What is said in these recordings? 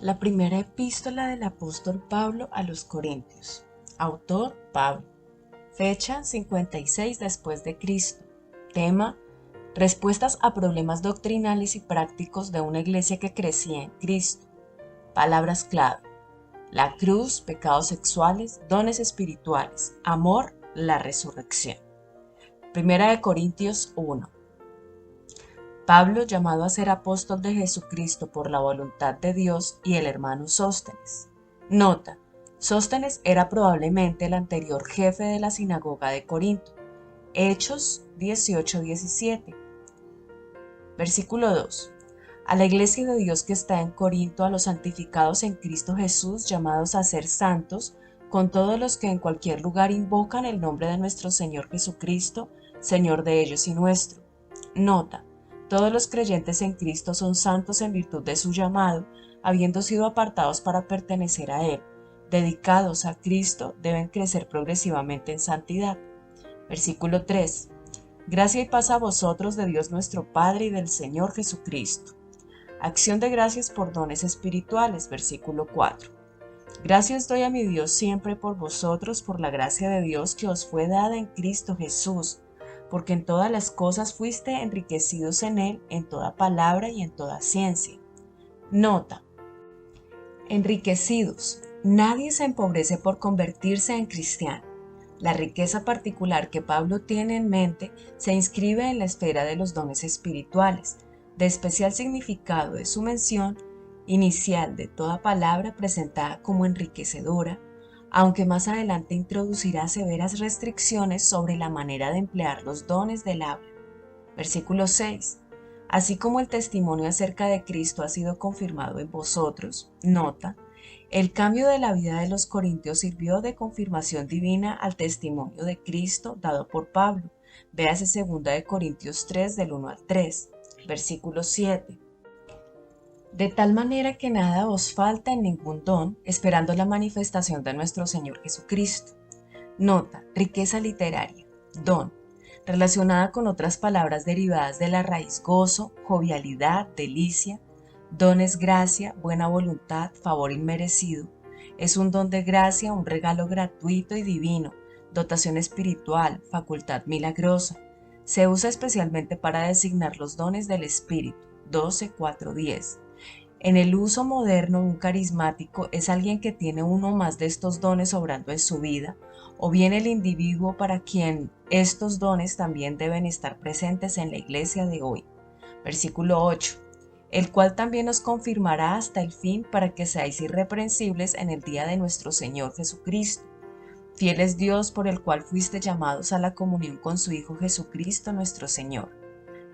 La primera epístola del apóstol Pablo a los Corintios. Autor Pablo. Fecha 56 después de Cristo. Tema: respuestas a problemas doctrinales y prácticos de una iglesia que crecía en Cristo. Palabras clave: la cruz, pecados sexuales, dones espirituales, amor, la resurrección. Primera de Corintios 1. Pablo, llamado a ser apóstol de Jesucristo por la voluntad de Dios, y el hermano Sóstenes. Nota: Sóstenes era probablemente el anterior jefe de la sinagoga de Corinto. Hechos 18:17. Versículo 2. A la iglesia de Dios que está en Corinto, a los santificados en Cristo Jesús, llamados a ser santos, con todos los que en cualquier lugar invocan el nombre de nuestro Señor Jesucristo, Señor de ellos y nuestro. Nota: todos los creyentes en Cristo son santos en virtud de su llamado, habiendo sido apartados para pertenecer a Él. Dedicados a Cristo, deben crecer progresivamente en santidad. Versículo 3. Gracia y paz a vosotros de Dios nuestro Padre y del Señor Jesucristo. Acción de gracias por dones espirituales. Versículo 4. Gracias doy a mi Dios siempre por vosotros, por la gracia de Dios que os fue dada en Cristo Jesús, porque en todas las cosas fuiste enriquecidos en Él, en toda palabra y en toda ciencia. Nota: enriquecidos. Nadie se empobrece por convertirse en cristiano. La riqueza particular que Pablo tiene en mente se inscribe en la esfera de los dones espirituales. De especial significado es su mención inicial de toda palabra presentada como enriquecedora, aunque más adelante introducirá severas restricciones sobre la manera de emplear los dones del habla. Versículo 6. Así como el testimonio acerca de Cristo ha sido confirmado en vosotros. Nota: el cambio de la vida de los corintios sirvió de confirmación divina al testimonio de Cristo dado por Pablo. Véase 2 de Corintios 3 del 1 al 3. Versículo 7. De tal manera que nada os falta en ningún don, esperando la manifestación de nuestro Señor Jesucristo. Nota: riqueza literaria. Don, relacionada con otras palabras derivadas de la raíz gozo, jovialidad, delicia. Don es gracia, buena voluntad, favor inmerecido. Es un don de gracia, un regalo gratuito y divino, dotación espiritual, facultad milagrosa. Se usa especialmente para designar los dones del Espíritu. 12:4-10. En el uso moderno, un carismático es alguien que tiene uno o más de estos dones obrando en su vida, o bien el individuo para quien estos dones también deben estar presentes en la iglesia de hoy. Versículo 8. El cual también os confirmará hasta el fin para que seáis irreprensibles en el día de nuestro Señor Jesucristo. Fiel es Dios, por el cual fuiste llamados a la comunión con su Hijo Jesucristo nuestro Señor.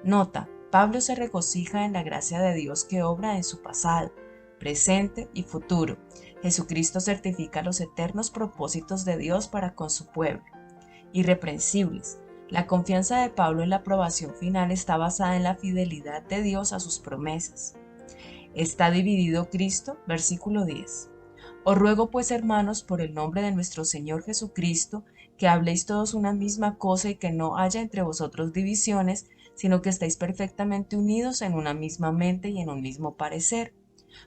Nota: Pablo se regocija en la gracia de Dios que obra en su pasado, presente y futuro. Jesucristo certifica los eternos propósitos de Dios para con su pueblo. Irreprensibles. La confianza de Pablo en la aprobación final está basada en la fidelidad de Dios a sus promesas. ¿Está dividido Cristo? Versículo 10. Os ruego pues, hermanos, por el nombre de nuestro Señor Jesucristo, que habléis todos una misma cosa y que no haya entre vosotros divisiones, sino que estéis perfectamente unidos en una misma mente y en un mismo parecer.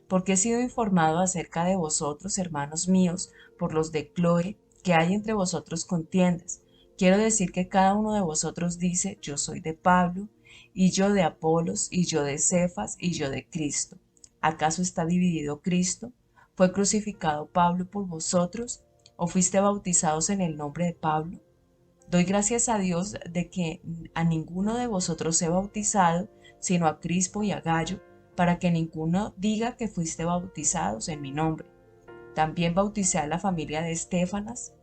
Porque he sido informado acerca de vosotros, hermanos míos, por los de Cloe, que hay entre vosotros contiendas. Quiero decir que cada uno de vosotros dice: yo soy de Pablo, y yo de Apolos, y yo de Cefas, y yo de Cristo. ¿Acaso está dividido Cristo? ¿Fue crucificado Pablo por vosotros? ¿O fuiste bautizados en el nombre de Pablo? Doy gracias a Dios de que a ninguno de vosotros he bautizado, sino a Crispo y a Gayo, para que ninguno diga que fuiste bautizados en mi nombre. También bauticé a la familia de Estéfanas.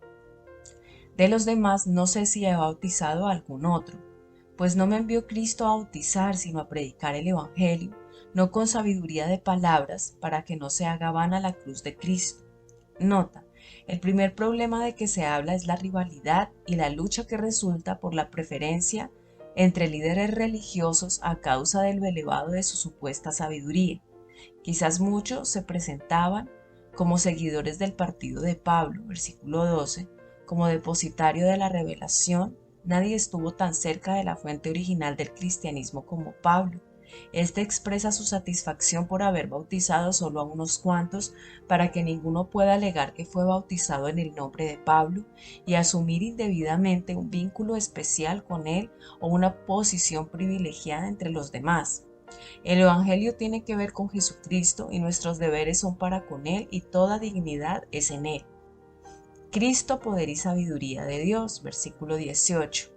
De los demás no sé si he bautizado a algún otro, pues no me envió Cristo a bautizar, sino a predicar el Evangelio, no con sabiduría de palabras, para que no se haga vana la cruz de Cristo. Nota: el primer problema de que se habla es la rivalidad y la lucha que resulta por la preferencia entre líderes religiosos a causa de lo elevado de su supuesta sabiduría. Quizás muchos se presentaban como seguidores del partido de Pablo, versículo 12, como depositario de la revelación. Nadie estuvo tan cerca de la fuente original del cristianismo como Pablo. Este expresa su satisfacción por haber bautizado solo a unos cuantos para que ninguno pueda alegar que fue bautizado en el nombre de Pablo y asumir indebidamente un vínculo especial con él o una posición privilegiada entre los demás. El Evangelio tiene que ver con Jesucristo y nuestros deberes son para con Él y toda dignidad es en Él. Cristo, poder y sabiduría de Dios, versículo 18.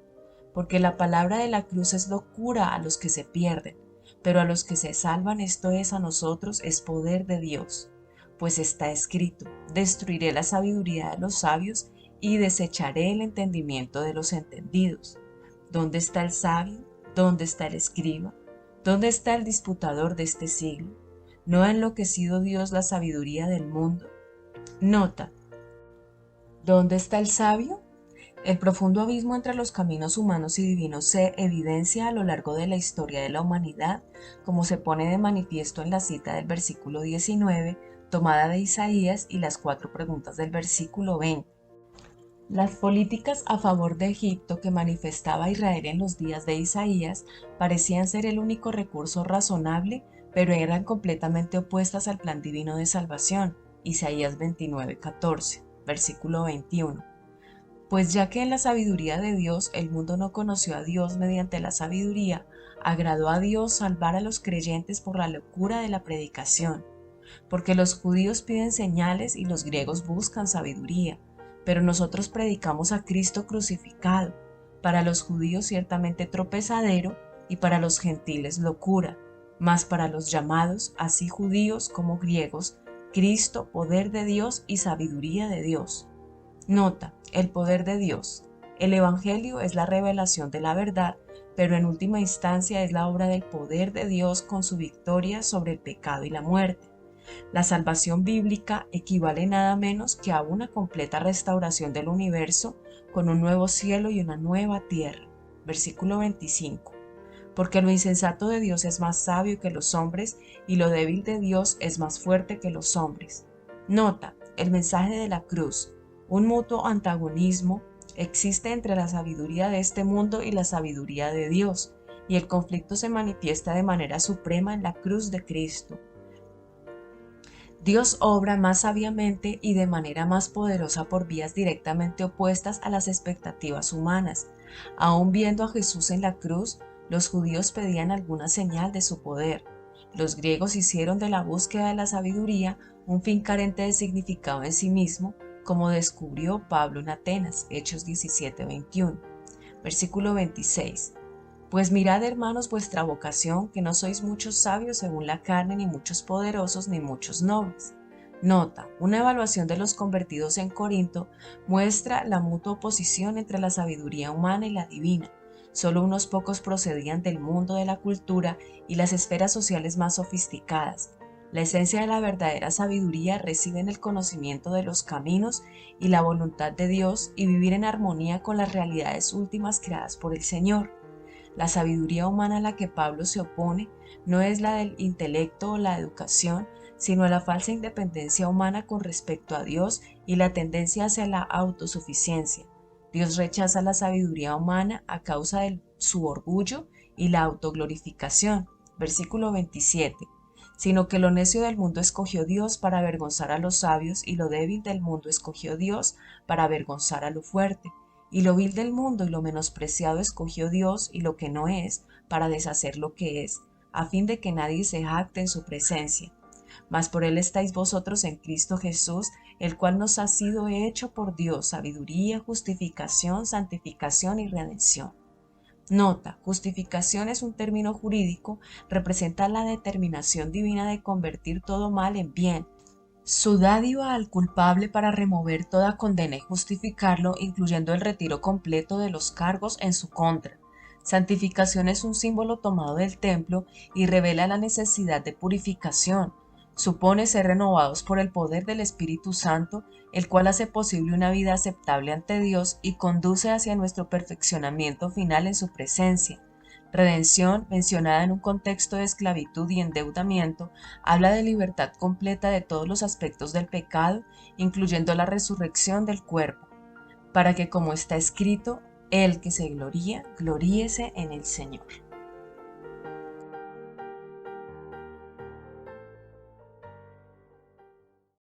Porque la palabra de la cruz es locura a los que se pierden, pero a los que se salvan, esto es a nosotros, es poder de Dios. Pues está escrito, destruiré la sabiduría de los sabios y desecharé el entendimiento de los entendidos. ¿Dónde está el sabio? ¿Dónde está el escriba? ¿Dónde está el disputador de este siglo? ¿No ha enloquecido Dios la sabiduría del mundo? Nota. ¿Dónde está el sabio? El profundo abismo entre los caminos humanos y divinos se evidencia a lo largo de la historia de la humanidad, como se pone de manifiesto en la cita del versículo 19, tomada de Isaías, y las 4 preguntas del versículo 20. Las políticas a favor de Egipto que manifestaba Israel en los días de Isaías parecían ser el único recurso razonable, pero eran completamente opuestas al plan divino de salvación. Isaías 29:14, versículo 21. Pues ya que en la sabiduría de Dios el mundo no conoció a Dios mediante la sabiduría, agradó a Dios salvar a los creyentes por la locura de la predicación. Porque los judíos piden señales y los griegos buscan sabiduría, pero nosotros predicamos a Cristo crucificado, para los judíos ciertamente tropezadero y para los gentiles locura, mas para los llamados, así judíos como griegos, Cristo, poder de Dios y sabiduría de Dios. Nota, el poder de Dios. El Evangelio es la revelación de la verdad, pero en última instancia es la obra del poder de Dios con su victoria sobre el pecado y la muerte. La salvación bíblica equivale nada menos que a una completa restauración del universo con un nuevo cielo y una nueva tierra. Versículo 25. Porque lo insensato de Dios es más sabio que los hombres y lo débil de Dios es más fuerte que los hombres. Nota, el mensaje de la cruz. Un mutuo antagonismo existe entre la sabiduría de este mundo y la sabiduría de Dios, y el conflicto se manifiesta de manera suprema en la cruz de Cristo. Dios obra más sabiamente y de manera más poderosa por vías directamente opuestas a las expectativas humanas. Aún viendo a Jesús en la cruz, los judíos pedían alguna señal de su poder. Los griegos hicieron de la búsqueda de la sabiduría un fin carente de significado en sí mismo, como descubrió Pablo en Atenas, Hechos 17:21. Versículo 26. Pues mirad, hermanos, vuestra vocación, que no sois muchos sabios según la carne, ni muchos poderosos, ni muchos nobles. Nota, una evaluación de los convertidos en Corinto muestra la mutua oposición entre la sabiduría humana y la divina. Solo unos pocos procedían del mundo de la cultura y las esferas sociales más sofisticadas. La esencia de la verdadera sabiduría reside en el conocimiento de los caminos y la voluntad de Dios y vivir en armonía con las realidades últimas creadas por el Señor. La sabiduría humana a la que Pablo se opone no es la del intelecto o la educación, sino la falsa independencia humana con respecto a Dios y la tendencia hacia la autosuficiencia. Dios rechaza la sabiduría humana a causa de su orgullo y la autoglorificación. Versículo 27. Sino que lo necio del mundo escogió Dios para avergonzar a los sabios, y lo débil del mundo escogió Dios para avergonzar a lo fuerte. Y lo vil del mundo y lo menospreciado escogió Dios y lo que no es, para deshacer lo que es, a fin de que nadie se jacte en su presencia. Mas por él estáis vosotros en Cristo Jesús, el cual nos ha sido hecho por Dios sabiduría, justificación, santificación y redención. Nota, justificación es un término jurídico, representa la determinación divina de convertir todo mal en bien. Su dádiva al culpable para remover toda condena y justificarlo, incluyendo el retiro completo de los cargos en su contra. Santificación es un símbolo tomado del templo y revela la necesidad de purificación. Supone ser renovados por el poder del Espíritu Santo, el cual hace posible una vida aceptable ante Dios y conduce hacia nuestro perfeccionamiento final en su presencia. Redención, mencionada en un contexto de esclavitud y endeudamiento, habla de libertad completa de todos los aspectos del pecado, incluyendo la resurrección del cuerpo, para que, como está escrito, el que se gloría, gloríese en el Señor.